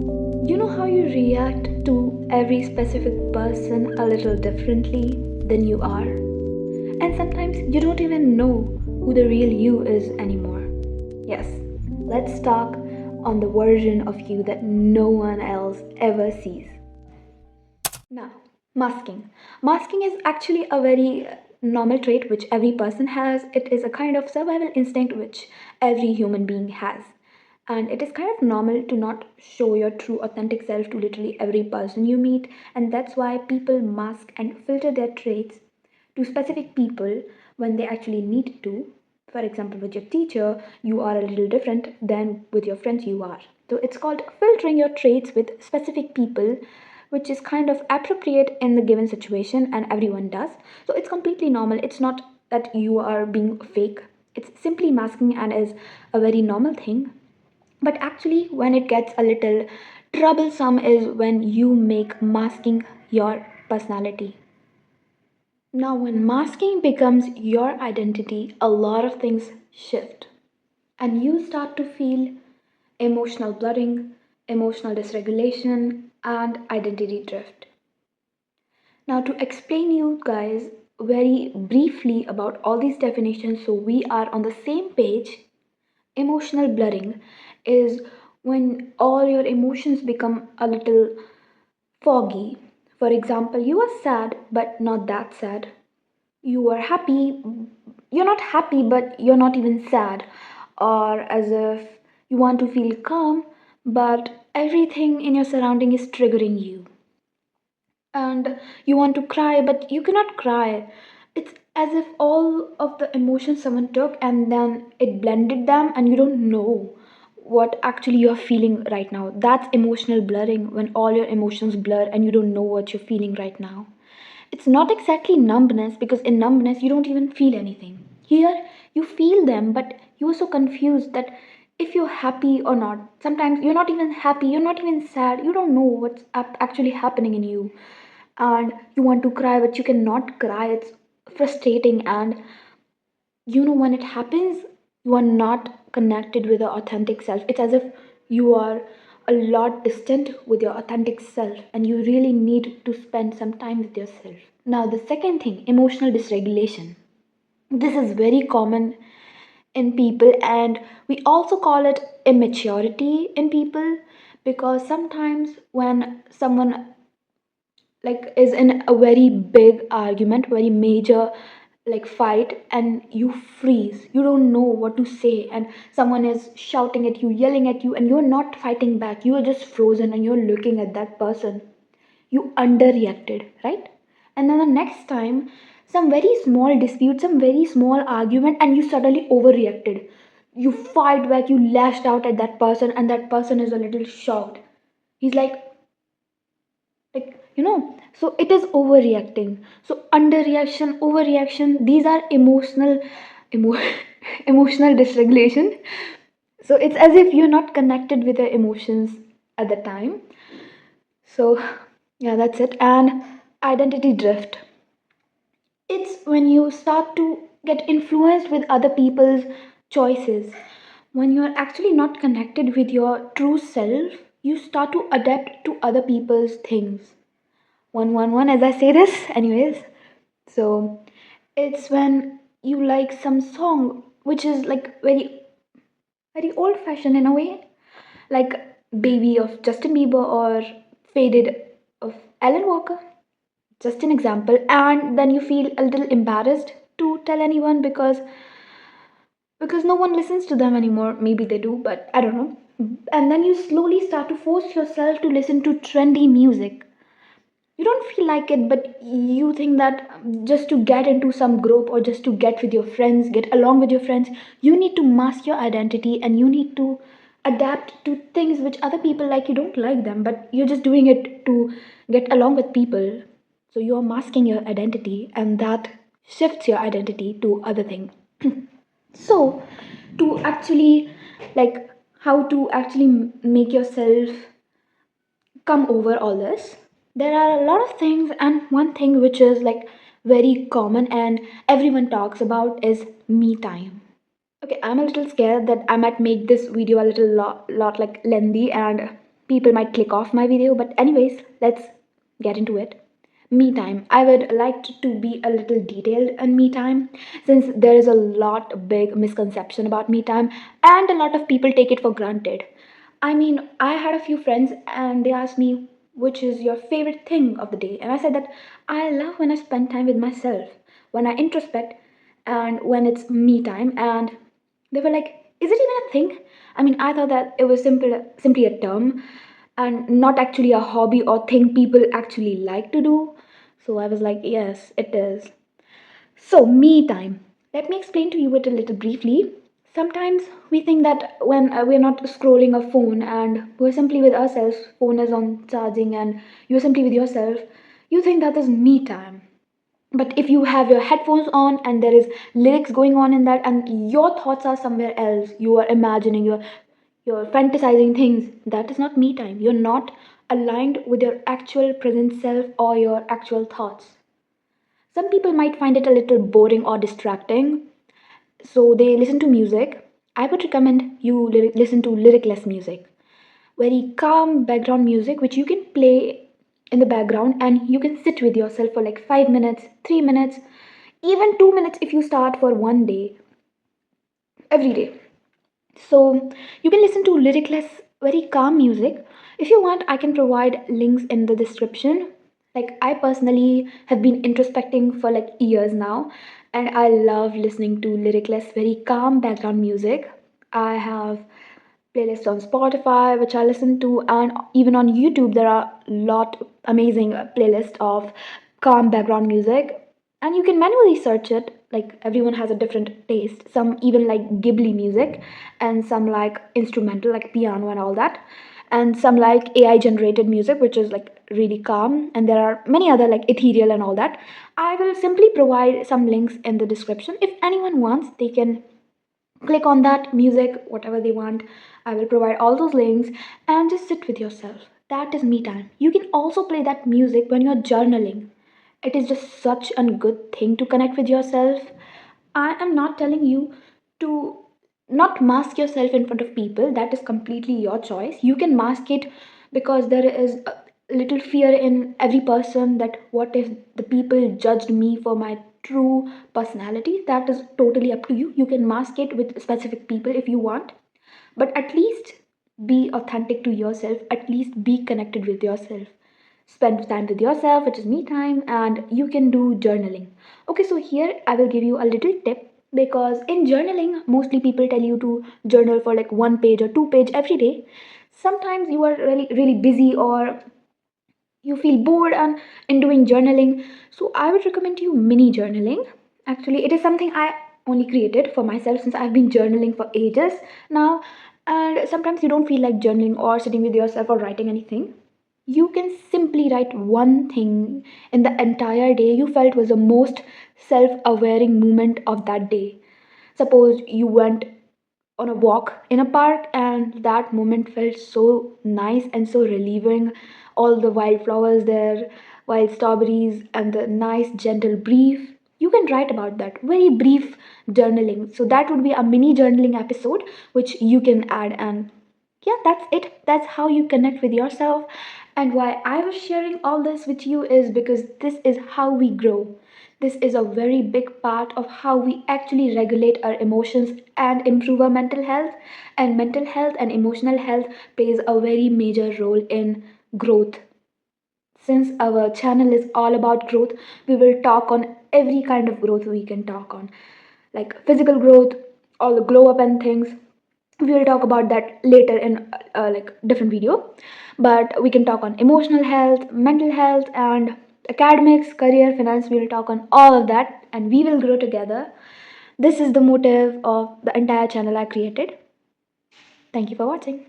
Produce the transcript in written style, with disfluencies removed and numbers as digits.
You know how you react to every specific person a little differently than you are? And sometimes you don't even know who the real you is anymore. Yes, let's talk on the version of you that no one else ever sees. Now, masking. Masking is actually a very normal trait which every person has. It is a kind of survival instinct which every human being has. And it is kind of normal to not show your true authentic self to literally every person you meet. And that's why people mask and filter their traits to specific people when they actually need to. For example, with your teacher, you are a little different than with your friends you are. So it's called filtering your traits with specific people, which is kind of appropriate in the given situation, and everyone does. So it's completely normal. It's not that you are being fake, it's simply masking and is a very normal thing. But actually, when it gets a little troublesome, is when you make masking your personality. Now, when masking becomes your identity, a lot of things shift, and you start to feel emotional blurring, emotional dysregulation, and identity drift. Now, to explain you guys very briefly about all these definitions so we are on the same page, emotional blurring is when all your emotions become a little foggy. For example, you are sad but not that sad. You are happy, you're not happy but you're not even sad. Or as if you want to feel calm but everything in your surrounding is triggering you. And you want to cry but you cannot cry. It's as if all of the emotions someone took and then it blended them and you don't know what actually you're feeling right now. That's emotional blurring, when all your emotions blur and you don't know what you're feeling right now. It's not exactly numbness, because in numbness you don't even feel anything. Here you feel them, but you are so confused that if you're happy or not. Sometimes you're not even happy, you're not even sad, you don't know what's actually happening in you. And you want to cry, but you cannot cry. It's frustrating, and when it happens, you are not connected with your authentic self. It's as if you are a lot distant with your authentic self, and you really need to spend some time with yourself. Now, the second thing, emotional dysregulation. This is very common in people, and we also call it immaturity in people, because sometimes when someone is in a very big argument, very major fight, and you freeze, you don't know what to say, and someone is shouting at you, yelling at you, and you're not fighting back, you are just frozen and you're looking at that person. You underreacted, right? And then the next time, some very small dispute, some very small argument, and you suddenly overreacted. You fight back, you lashed out at that person, and that person is a little shocked. He's so it is overreacting. So underreaction, overreaction, these are emo- emotional dysregulation. So it's as if you're not connected with your emotions at the time. So yeah, that's it. And identity drift, it's when you start to get influenced with other people's choices. When you're actually not connected with your true self, you start to adapt to other people's things. 111 as I say this, anyways. So it's when you like some song which is very very old fashioned in a way, like Baby of Justin Bieber or Faded of Alan Walker, just an example. And then you feel a little embarrassed to tell anyone, because no one listens to them anymore. Maybe they do, but I don't know. And then you slowly start to force yourself to listen to trendy music. You don't feel like it, but you think that just to get into some group or just to get with your friends, get along with your friends, you need to mask your identity and you need to adapt to things which other people like. You don't like them, but you're just doing it to get along with people. So you're masking your identity, and that shifts your identity to other things. So, to actually, like, how to actually make yourself come over all this, there are a lot of things, and one thing which is very common and everyone talks about is me time. Okay, I'm a little scared that I might make this video a little lot lengthy, and people might click off my video. But anyways, let's get into it. Me time. I would like to be a little detailed in me time, since there is a lot big misconception about me time, and a lot of people take it for granted. I mean, I had a few friends and they asked me, which is your favorite thing of the day? And I said that I love when I spend time with myself, when I introspect, and when it's me time. And they were like, is it even a thing? I mean, I thought that it was simply a term and not actually a hobby or thing people actually like to do. So I was like, yes, it is. So, me time. Let me explain to you it a little briefly. Sometimes we think that when we're not scrolling a phone and we're simply with ourselves, phone is on charging and you're simply with yourself, you think that is me time. But if you have your headphones on and there is lyrics going on in that and your thoughts are somewhere else, you are imagining, you're fantasizing things, that is not me time. You're not aligned with your actual present self or your actual thoughts. Some people might find it a little boring or distracting, so they listen to music. I would recommend you listen to lyricless music, very calm background music, which you can play in the background and you can sit with yourself for like 5 minutes, 3 minutes, even 2 minutes if you start for one day, every day. So you can listen to lyricless, very calm music. If you want, I can provide links in the description. Like, I personally have been introspecting for like years now, and I love listening to lyricless, very calm background music. I have playlists on Spotify which I listen to, and even on YouTube there are lot amazing playlist of calm background music, and you can manually search it. Like, everyone has a different taste. Some even like Ghibli music, and some like instrumental like piano and all that, and some like AI generated music which is like really calm, and there are many other like ethereal and all that. I will simply provide some links in the description. If anyone wants, they can click on that music, whatever they want. I will provide all those links, and just sit with yourself. That is me time. You can also play that music when you're journaling. It is just such a good thing to connect with yourself. I am not telling you to not mask yourself in front of people. That is completely your choice. You can mask it, because there is a little fear in every person that what if the people judged me for my true personality. That is totally up to you. You can mask it with specific people if you want, but at least be authentic to yourself. At least be connected with yourself. Spend time with yourself, which is me time, and you can do journaling. Okay, so here I will give you a little tip, because in journaling mostly people tell you to journal for like 1 page or 2 page every day. Sometimes you are really really busy, or you feel bored and in doing journaling, so I would recommend you mini journaling. Actually, it is something I only created for myself, since I've been journaling for ages now. And sometimes you don't feel like journaling or sitting with yourself or writing anything. You can simply write one thing in the entire day you felt was the most self-aware moment of that day. Suppose you went on a walk in a park and that moment felt so nice and so relieving. All the wildflowers there, wild strawberries, and the nice gentle breeze. You can write about that. Very brief journaling. So that would be a mini journaling episode which you can add. And yeah, that's it. That's how you connect with yourself. And why I was sharing all this with you is because this is how we grow. This is a very big part of how we actually regulate our emotions and improve our mental health. And mental health and emotional health plays a very major role in growth. Since our channel is all about growth, we will talk on every kind of growth we can talk on, like physical growth, all the glow up and things. We will talk about that later in like different video. But we can talk on emotional health, mental health, and academics, career, finance. We will talk on all of that, and we will grow together. This is the motive of the entire channel I created. Thank you for watching.